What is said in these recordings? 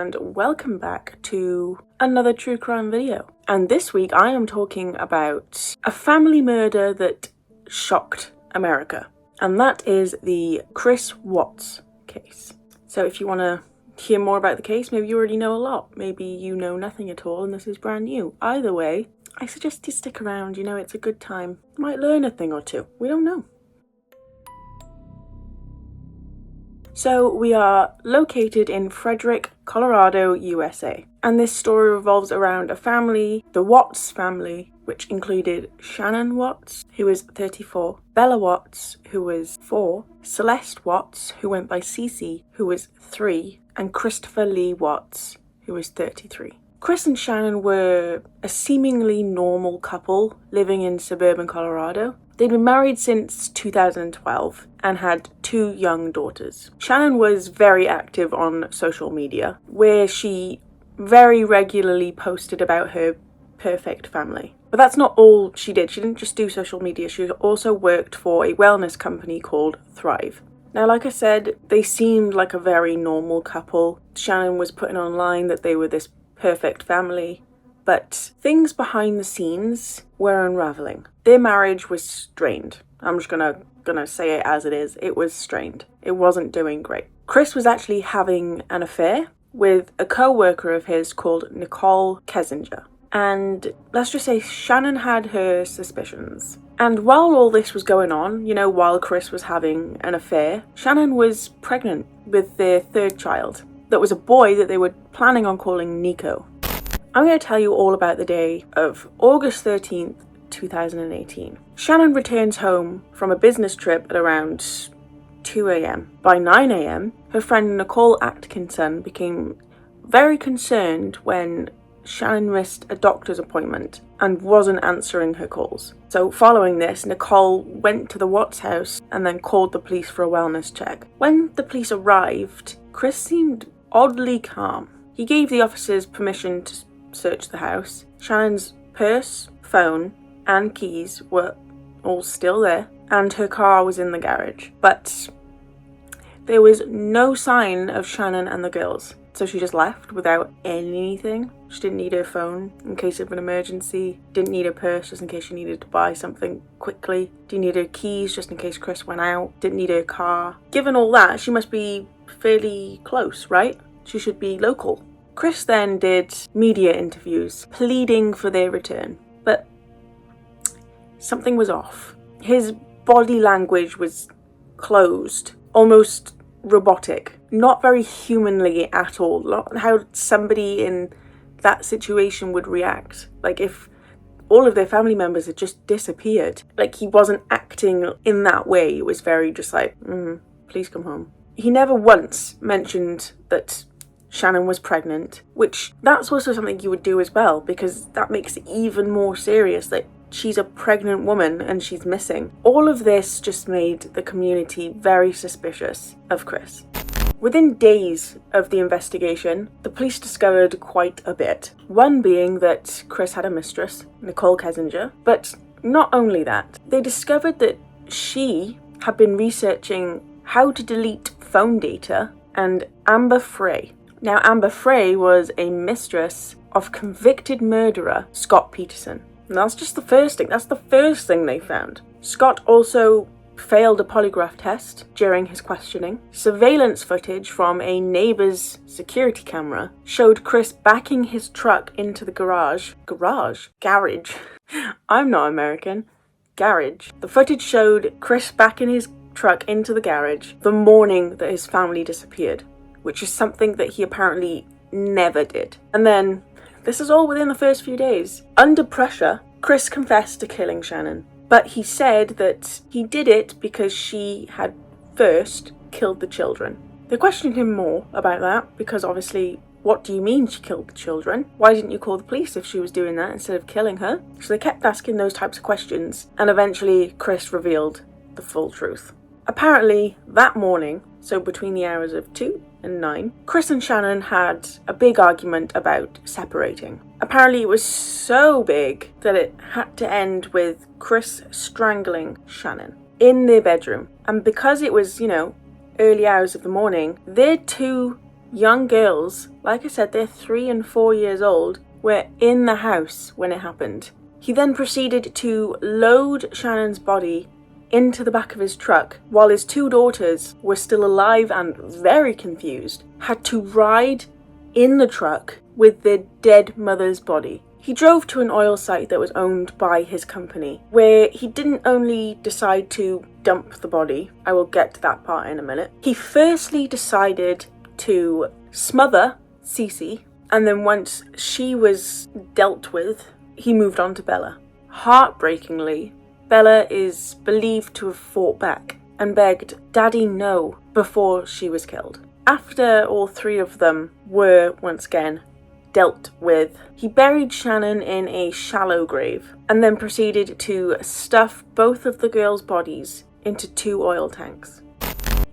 and welcome back to another true crime video. And this week I am talking about a family murder that shocked America, and that is the Chris Watts case. So if you want to hear more about the case, maybe you already know a lot, maybe you know nothing at all and this is brand new. Either way, I suggest you stick around, it's a good time. You might learn a thing or two, we don't know. So we are located in Frederick, Colorado, USA. And this story revolves around a family, the Watts family, which included Shanann Watts, who was 34, Bella Watts, who was 4, Celeste Watts, who went by Cece, who was 3, and Christopher Lee Watts, who was 33. Chris and Shanann were a seemingly normal couple living in suburban Colorado. They'd been married since 2012 and had 2 young daughters. Shanann was very active on social media, where she very regularly posted about her perfect family. But that's not all she did. She didn't just do social media, she also worked for a wellness company called Thrive. Now, like I said, they seemed like a very normal couple. Shanann was putting online that they were this perfect family, but things behind the scenes were unraveling. Their marriage was strained. I'm just gonna say it as it is. It was strained. It wasn't doing great. Chris was actually having an affair with a co-worker of his called Nicole Kessinger. And let's just say Shanann had her suspicions. And while all this was going on, while Chris was having an affair, Shanann was pregnant with their 3rd child. That was a boy that they were planning on calling Nico. I'm going to tell you all about the day of August 13th, 2018. Shanann returns home from a business trip at around 2 a.m. By 9 a.m, her friend Nicole Atkinson became very concerned when Shanann missed a doctor's appointment and wasn't answering her calls. So following this, Nicole went to the Watts house and then called the police for a wellness check. When the police arrived, Chris seemed oddly calm. He gave the officers permission to search the house. Shannon's purse, phone, and keys were all still there, and her car was in the garage. But there was no sign of Shanann and the girls, so she just left without anything. She didn't need her phone in case of an emergency, didn't need her purse just in case she needed to buy something quickly, didn't need her keys just in case Chris went out, didn't need her car. Given all that, she must be fairly close, right? She should be local. Chris then did media interviews, pleading for their return. But something was off. His body language was closed, almost robotic, not very humanly at all. Not how somebody in that situation would react. Like if all of their family members had just disappeared. Like he wasn't acting in that way. It was very just like, please come home. He never once mentioned that Shanann was pregnant, which that's also something you would do as well, because that makes it even more serious that she's a pregnant woman and she's missing. All of this just made the community very suspicious of Chris. Within days of the investigation, the police discovered quite a bit. One being that Chris had a mistress, Nicole Kessinger, but not only that, they discovered that she had been researching how to delete phone data and Amber Frey. Now, Amber Frey was a mistress of convicted murderer Scott Peterson. And that's just the first thing. That's the first thing they found. Scott also failed a polygraph test during his questioning. Surveillance footage from a neighbor's security camera showed Chris backing his truck into the garage. Garage. I'm not American. Garage. The footage showed Chris backing his truck into the garage the morning that his family disappeared, which is something that he apparently never did. And then, this is all within the first few days. Under pressure, Chris confessed to killing Shanann, but he said that he did it because she had first killed the children. They questioned him more about that, because obviously, what do you mean she killed the children? Why didn't you call the police if she was doing that instead of killing her? So they kept asking those types of questions, and eventually Chris revealed the full truth. Apparently, that morning, so between the hours of 2 and 9, Chris and Shanann had a big argument about separating. Apparently it was so big that it had to end with Chris strangling Shanann in their bedroom. And because it was, early hours of the morning, their 2 young girls, like I said, they're 3 and 4 years old, were in the house when it happened. He then proceeded to load Shannon's body into the back of his truck while his 2 daughters were still alive and very confused, had to ride in the truck with their dead mother's body. He drove to an oil site that was owned by his company, where he didn't only decide to dump the body, I will get to that part in a minute. He firstly decided to smother Cece, and then once she was dealt with, he moved on to Bella. Heartbreakingly, Bella is believed to have fought back and begged Daddy no before she was killed. After all 3 of them were once again dealt with, he buried Shanann in a shallow grave and then proceeded to stuff both of the girls' bodies into 2 oil tanks.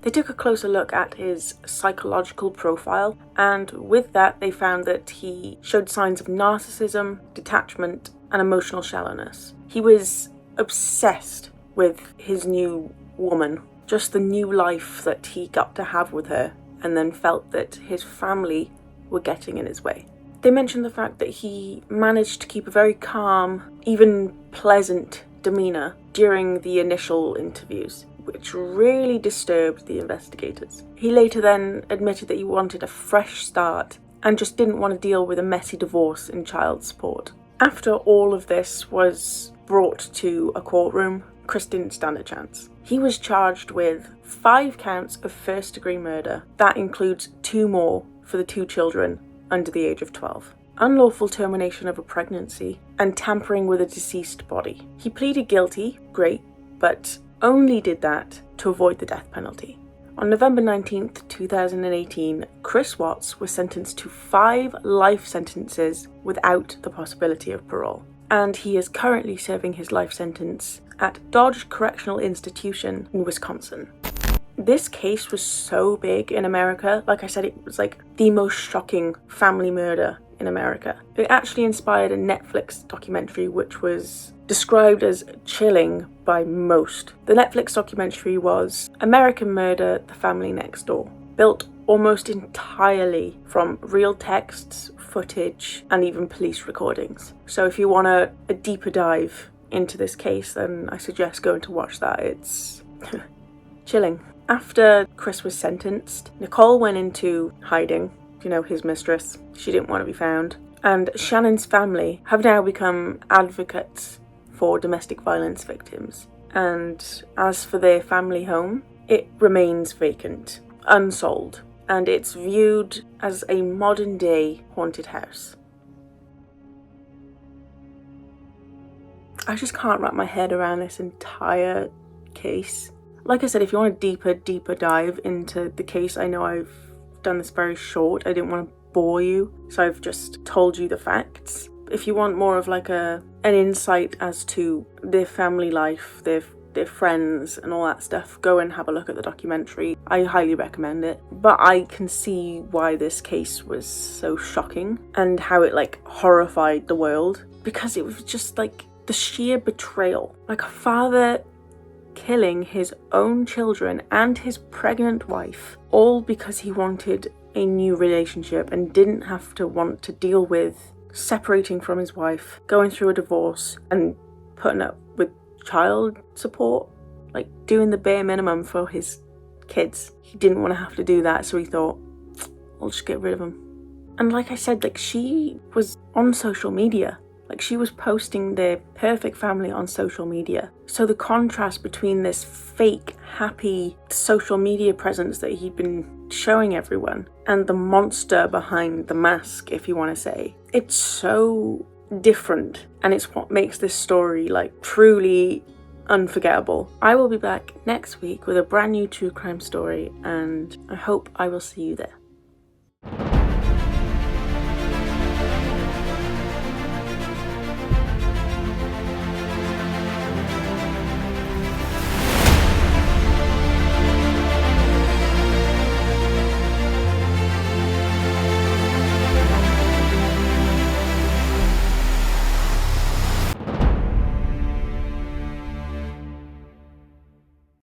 They took a closer look at his psychological profile, and with that they found that he showed signs of narcissism, detachment, and emotional shallowness. He was obsessed with his new woman, just the new life that he got to have with her, and then felt that his family were getting in his way. They mentioned the fact that he managed to keep a very calm, even pleasant demeanour during the initial interviews, which really disturbed the investigators. He later then admitted that he wanted a fresh start and just didn't want to deal with a messy divorce and child support. After all of this was brought to a courtroom, Chris didn't stand a chance. He was charged with 5 counts of first-degree murder. That includes 2 more for the 2 children under the age of 12. Unlawful termination of a pregnancy, and tampering with a deceased body. He pleaded guilty, great, but only did that to avoid the death penalty. On November 19th, 2018, Chris Watts was sentenced to 5 life sentences without the possibility of parole, and he is currently serving his life sentence at Dodge Correctional Institution in Wisconsin. This case was so big in America. Like I said, it was like the most shocking family murder in America. It actually inspired a Netflix documentary which was described as chilling by most. The Netflix documentary was American Murder: The Family Next Door, built almost entirely from real texts, footage, and even police recordings. So if you want a deeper dive into this case, then I suggest going to watch that. It's chilling. After Chris was sentenced, Nicole went into hiding, his mistress. She didn't want to be found. And Shannon's family have now become advocates for domestic violence victims. And as for their family home, it remains vacant, unsold, and it's viewed as a modern-day haunted house. I just can't wrap my head around this entire case. Like I said, if you want a deeper dive into the case, I know I've done this very short. I didn't want to bore you, so I've just told you the facts. If you want more of like an insight as to their family life, their friends and all that stuff, go and have a look at the documentary. I highly recommend it. But I can see why this case was so shocking and how it horrified the world, because it was just the sheer betrayal. A father killing his own children and his pregnant wife, all because he wanted a new relationship and didn't have to want to deal with separating from his wife, going through a divorce, and putting up with child support, doing the bare minimum for his kids. He didn't want to have to do that, so he thought, I'll just get rid of him. And like I said, she was on social media. She was posting their perfect family on social media. So the contrast between this fake, happy social media presence that he'd been showing everyone and the monster behind the mask, if you want to say, it's so different. And it's what makes this story truly unforgettable. I will be back next week with a brand new true crime story, and I hope I will see you there.